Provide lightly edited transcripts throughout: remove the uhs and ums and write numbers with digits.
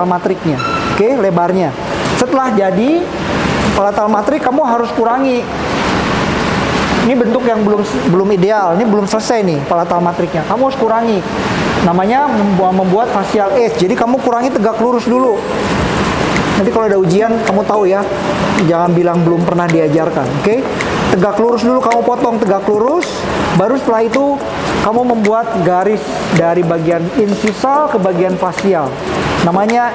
palatal matriknya. Oke, lebarnya. Setelah jadi palatal matrik, kamu harus kurangi. Ini bentuk yang belum ideal, ini belum selesai nih palatal matriknya. Kamu harus kurangi. Namanya membuat facial edge. Jadi kamu kurangi tegak lurus dulu. Nanti kalau ada ujian, kamu tahu ya. Jangan bilang belum pernah diajarkan, oke? Tegak lurus dulu, kamu potong tegak lurus. Baru setelah itu, kamu membuat garis dari bagian insisal ke bagian facial. Namanya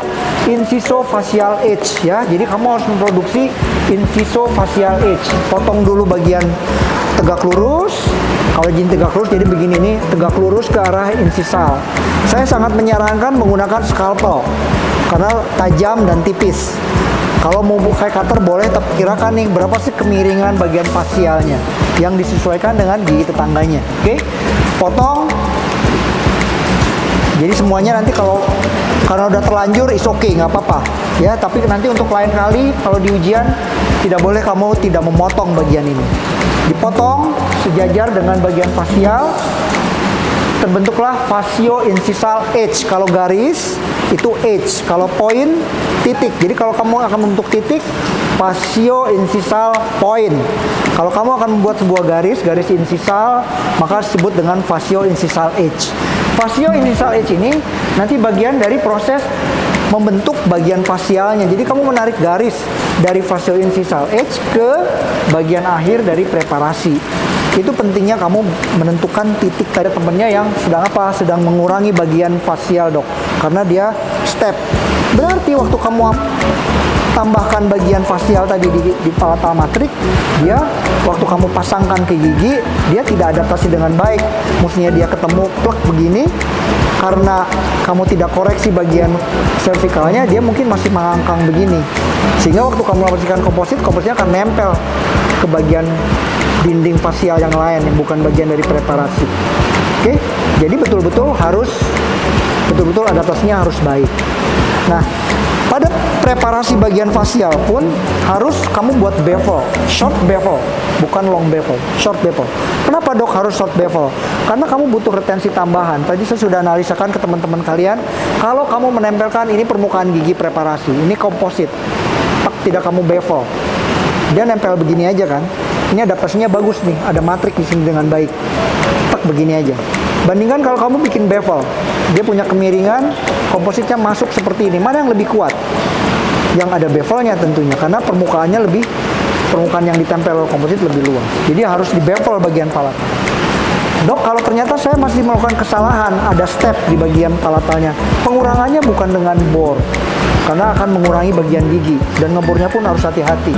insisofacial edge ya. Jadi kamu harus memproduksi insisofacial edge. Potong dulu bagian tegak lurus. Kalau jin tegak lurus jadi begini nih, tegak lurus ke arah insisal. Saya sangat menyarankan menggunakan scalpel karena tajam dan tipis. Kalau mau pakai cutter boleh, tapi kirakan nih berapa sih kemiringan bagian facialnya yang disesuaikan dengan gigi tetangganya. Oke, potong. Jadi semuanya nanti karena udah terlanjur is okay, nggak apa-apa ya. Tapi nanti untuk lain kali kalau di ujian tidak boleh kamu tidak memotong bagian ini. Dipotong sejajar dengan bagian facial. Terbentuklah fascio-incisal edge. Kalau garis itu edge, kalau point titik. Jadi kalau kamu akan membentuk titik, fascio-incisal point. Kalau kamu akan membuat sebuah garis incisal, maka disebut dengan fascio-incisal edge. Fascio-incisal edge ini nanti bagian dari proses membentuk bagian facialnya. Jadi kamu menarik garis dari fascio-incisal edge ke bagian akhir dari preparasi. Itu pentingnya kamu menentukan titik. Ada temennya yang sedang mengurangi bagian facial, dok, karena dia step. Berarti waktu kamu tambahkan bagian facial tadi di palatal matrik, dia waktu kamu pasangkan ke gigi, dia tidak adaptasi dengan baik. Mestinya dia ketemu plek begini, karena kamu tidak koreksi bagian cervicalnya, dia mungkin masih mengangkang begini. Sehingga waktu kamu melakukan kompositnya akan nempel ke bagian dinding facial yang lain yang bukan bagian dari preparasi. Oke, jadi betul-betul adaptasinya harus baik. Nah, pada preparasi bagian facial pun harus kamu buat bevel, short bevel, bukan long bevel, short bevel. Kenapa dok harus short bevel? Karena kamu butuh retensi tambahan. Tadi saya sudah analisakan ke teman-teman kalian. Kalau kamu menempelkan ini permukaan gigi preparasi, ini komposit, tidak kamu bevel, dia nempel begini aja kan? Ini adaptasinya bagus nih, ada matrik di sini dengan baik. Tak begini aja. Bandingkan kalau kamu bikin bevel, dia punya kemiringan, kompositnya masuk seperti ini. Mana yang lebih kuat? Yang ada bevelnya tentunya, karena permukaan yang ditempel komposit lebih luas. Jadi harus di bevel bagian palatal. Dok, kalau ternyata saya masih melakukan kesalahan, ada step di bagian palatalnya. Pengurangannya bukan dengan bor, karena akan mengurangi bagian gigi, dan ngebornya pun harus hati-hati.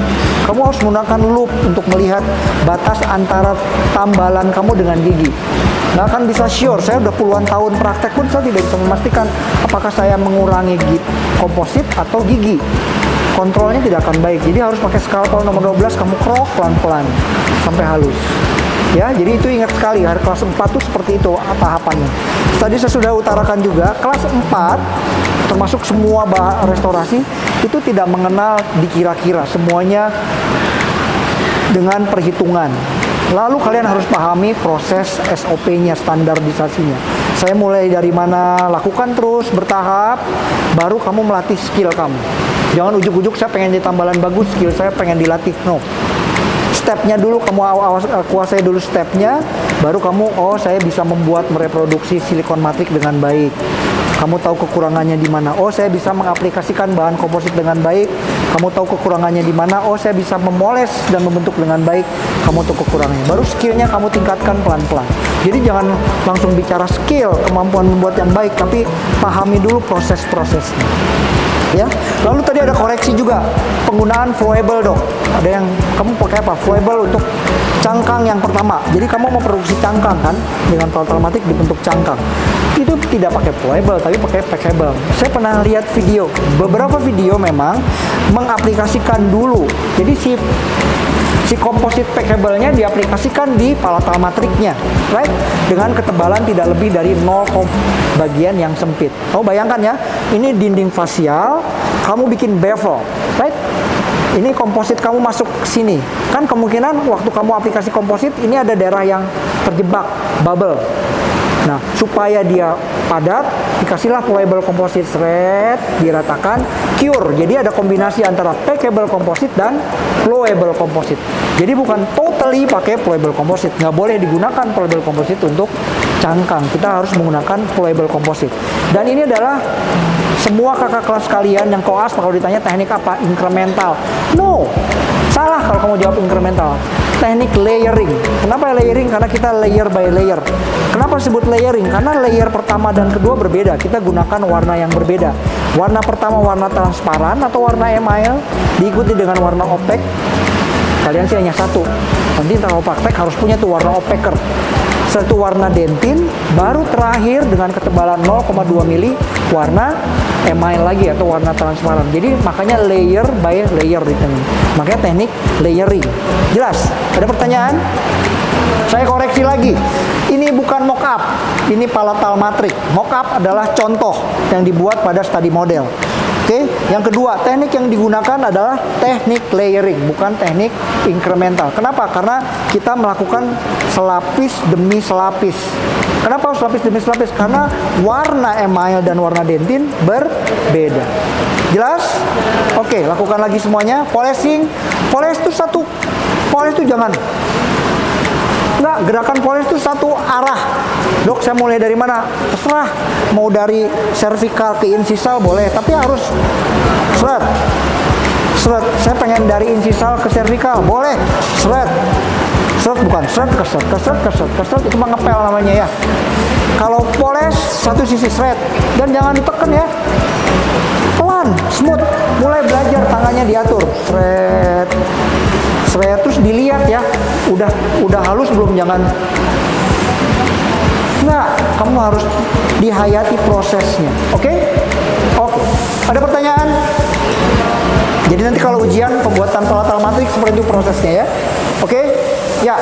Kamu harus menggunakan loop untuk melihat batas antara tambalan kamu dengan gigi. Nggak akan bisa sure, saya udah puluhan tahun praktek pun saya tidak bisa memastikan apakah saya mengurangi komposit atau gigi. Kontrolnya tidak akan baik, jadi harus pakai scalpel nomor 12, kamu krok pelan-pelan sampai halus. Ya, jadi itu ingat sekali, hari kelas 4 tuh seperti itu tahapannya. Tadi saya sudah utarakan juga, kelas 4 termasuk semua restorasi itu tidak mengenal dikira-kira, semuanya dengan perhitungan. Lalu kalian harus pahami proses SOP-nya, standarisasinya. Saya mulai dari mana, lakukan terus bertahap, baru kamu melatih skill kamu. Jangan ujuk-ujuk saya pengen jadi tambalan bagus, skill saya pengen dilatih. No. Stepnya dulu kamu kuasai dulu stepnya, baru kamu saya bisa mereproduksi silikon matrik dengan baik. Kamu tahu kekurangannya di mana. Oh, saya bisa mengaplikasikan bahan komposit dengan baik. Kamu tahu kekurangannya di mana. Oh, saya bisa memoles dan membentuk dengan baik. Kamu tahu kekurangannya. Baru skillnya kamu tingkatkan pelan-pelan. Jadi jangan langsung bicara skill, kemampuan membuat yang baik, tapi pahami dulu proses-prosesnya. Ya, lalu tadi ada koreksi juga penggunaan flowable, dok. Ada yang kamu pakai apa? Flowable untuk cangkang yang pertama. Jadi kamu mau produksi cangkang kan dengan palatal matrik dibentuk cangkang. Itu tidak pakai flowable tapi pakai packable. Saya pernah lihat video, beberapa video memang mengaplikasikan dulu. Jadi si komposit packable-nya diaplikasikan di palatal matriknya, right? Dengan ketebalan tidak lebih dari 0 bagian yang sempit. Kamu bayangkan ya, ini dinding facial, kamu bikin bevel, right? Ini komposit kamu masuk ke sini. Kan kemungkinan waktu kamu aplikasi komposit, ini ada daerah yang terjebak, bubble. Nah, supaya dia padat, dikasihlah flowable composite, shred, diratakan, cure. Jadi ada kombinasi antara packable composite dan flowable composite. Jadi bukan totally pakai flowable composite. Nggak boleh digunakan flowable composite untuk cangkang. Kita harus menggunakan flowable composite. Dan ini adalah semua kakak kelas kalian yang koas kalau ditanya teknik apa? Incremental. No, salah kalau kamu jawab incremental. Teknik layering. Kenapa layering? Karena kita layer by layer. Kenapa disebut layering? Karena layer pertama dan kedua berbeda. Kita gunakan warna yang berbeda. Warna pertama warna transparan atau warna email, diikuti dengan warna opaque. Kalian sih hanya satu. Nanti kalau praktek harus punya tuh warna opaker. Satu warna dentin, baru terakhir dengan ketebalan 0,2 mili warna email lagi atau warna transparan. Jadi makanya layer by layer di tengah. Makanya teknik layering. Jelas? Ada pertanyaan? Saya koreksi lagi. Ini bukan mock-up, ini palatal matrix. Mock-up adalah contoh yang dibuat pada study model. Oke, yang kedua, teknik yang digunakan adalah teknik layering, bukan teknik incremental. Kenapa? Karena kita melakukan selapis demi selapis. Kenapa harus selapis demi selapis? Karena warna email dan warna dentin berbeda. Jelas? Oke, lakukan lagi semuanya. Polishing, polish itu satu. Polish itu jangan. Enggak, gerakan polish itu satu arah. Dok, saya mulai dari mana? Terserah. Mau dari cervical ke insisal boleh, tapi harus shred. Shred. Saya pengen dari insisal ke cervical, boleh. Shred. Shred bukan shred ke shred, ke shred, ke shred, ke shred itu mah ngepel namanya ya. Kalau polish satu sisi shred dan jangan ditekan ya. Pelan, smooth. Mulai belajar tangannya diatur. Shred. Shred terus dilihat ya. Udah halus belum, jangan. Nah, kamu harus dihayati prosesnya. Oke? Oke. Ada pertanyaan? Jadi nanti kalau ujian pembuatan palatal matrix seperti itu prosesnya ya. Oke? Ya.